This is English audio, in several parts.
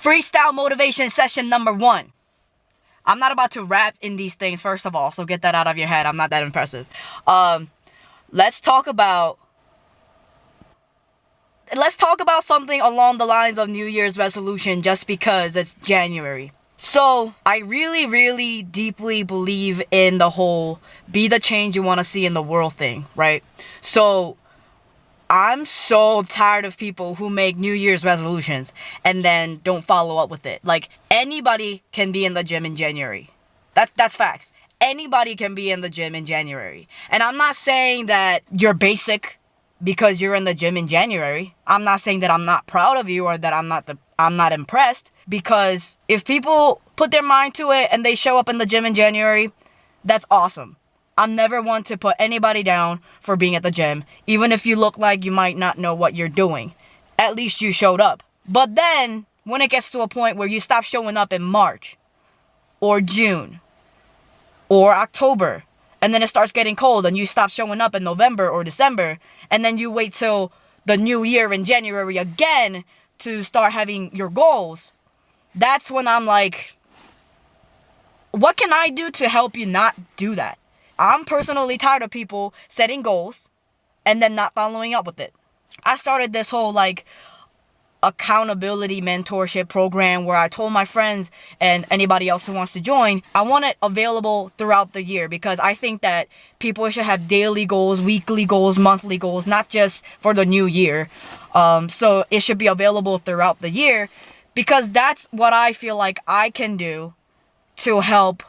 Freestyle motivation session number 1. I'm not about to rap in these things, first of all, so get that out of your head. I'm not that impressive. Let's talk about something along the lines of New Year's resolution, just because it's January. So I really, really deeply believe in the whole be the change you want to see in the world thing, right? So I'm so tired of people who make New Year's resolutions and then don't follow up with it. Like, anybody can be in the gym in January. That's facts. Anybody can be in the gym in January. And I'm not saying that you're basic because you're in the gym in January. I'm not saying that I'm not proud of you or that I'm not impressed, because if people put their mind to it and they show up in the gym in January, that's awesome. I'm never one to put anybody down for being at the gym, even if you look like you might not know what you're doing. At least you showed up. But then, when it gets to a point where you stop showing up in March, or June, or October, and then it starts getting cold and you stop showing up in November or December, and then you wait till the new year in January again to start having your goals, that's when I'm like, what can I do to help you not do that? I'm personally tired of people setting goals and then not following up with it. I started this whole accountability mentorship program where I told my friends and anybody else who wants to join, I want it available throughout the year, because I think that people should have daily goals, weekly goals, monthly goals, not just for the new year. So it should be available throughout the year, because that's what I feel like I can do to help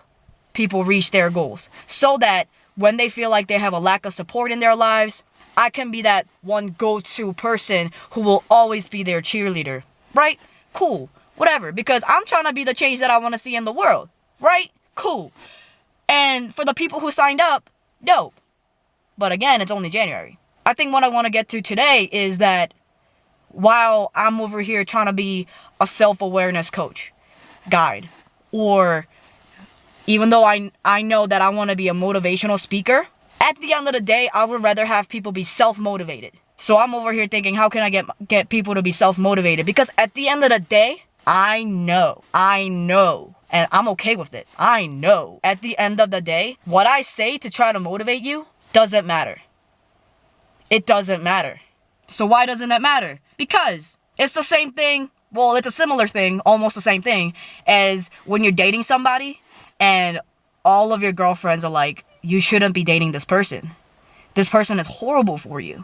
people reach their goals, so that when they feel like they have a lack of support in their lives, I can be that one go-to person who will always be their cheerleader, right? Cool, whatever, because I'm trying to be the change that I want to see in the world, right? Cool. And for the people who signed up, dope. But again, it's only January. I think what I want to get to today is that while I'm over here trying to be a self-awareness coach, guide, or even though I know that I want to be a motivational speaker, at the end of the day, I would rather have people be self-motivated. So I'm over here thinking, how can I get people to be self-motivated? Because at the end of the day, I know, and I'm okay with it. I know at the end of the day, what I say to try to motivate you doesn't matter. It doesn't matter. So why doesn't it matter? Because it's the same thing. Well, it's a similar thing, almost the same thing, as when you're dating somebody and all of your girlfriends are like, you shouldn't be dating this person. This person is horrible for you.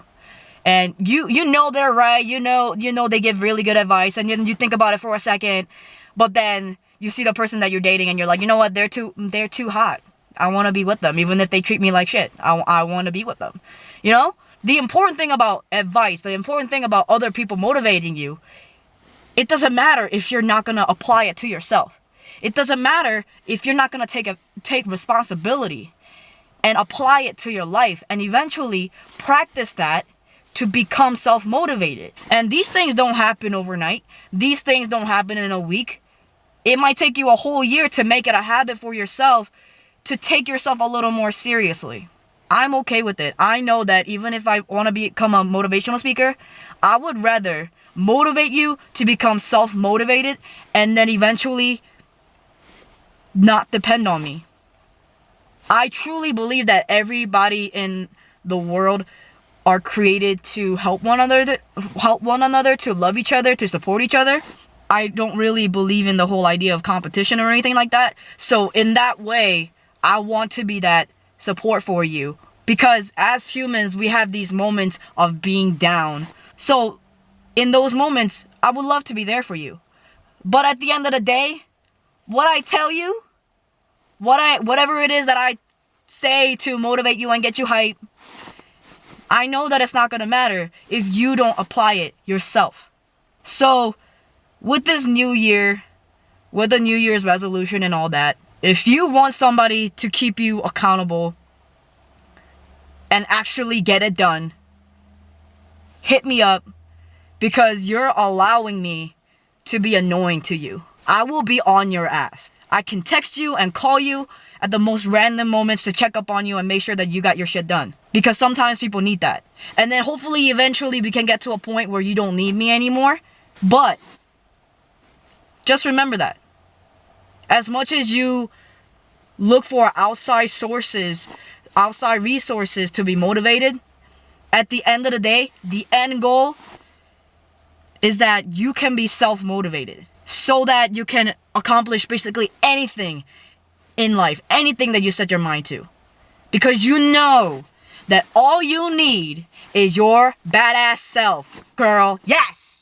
And you know they're right. You know they give really good advice, and then you think about it for a second, but then you see the person that you're dating and you're like, you know what? They're too hot. I want to be with them, even if they treat me like shit. I want to be with them. You know? The important thing about advice, the important thing about other people motivating you, it doesn't matter if you're not going to apply it to yourself. It doesn't matter if you're not going to take responsibility and apply it to your life and eventually practice that to become self-motivated. And these things don't happen overnight. These things don't happen in a week. It might take you a whole year to make it a habit for yourself to take yourself a little more seriously. I'm okay with it. I know that even if I want to become a motivational speaker, I would rather motivate you to become self-motivated and then eventually not depend on me. I truly believe that everybody in the world are created to help one another, to love each other, to support each other. I don't really believe in the whole idea of competition or anything like that. So in that way, I want to be that support for you, because as humans, we have these moments of being down. So in those moments, I would love to be there for you. But at the end of the day, what I tell you, whatever it is that I say to motivate you and get you hype, I know that it's not going to matter if you don't apply it yourself. So with this new year, with the New Year's resolution and all that, if you want somebody to keep you accountable and actually get it done, hit me up, because you're allowing me to be annoying to you. I will be on your ass. I can text you and call you at the most random moments to check up on you and make sure that you got your shit done. Because sometimes people need that. And then hopefully eventually we can get to a point where you don't need me anymore. But Just remember that. As much as you look for outside sources, outside resources to be motivated, at the end of the day, the end goal is that you can be self-motivated so that you can accomplish basically anything in life, anything that you set your mind to. Because you know that all you need is your badass self, girl. Yes!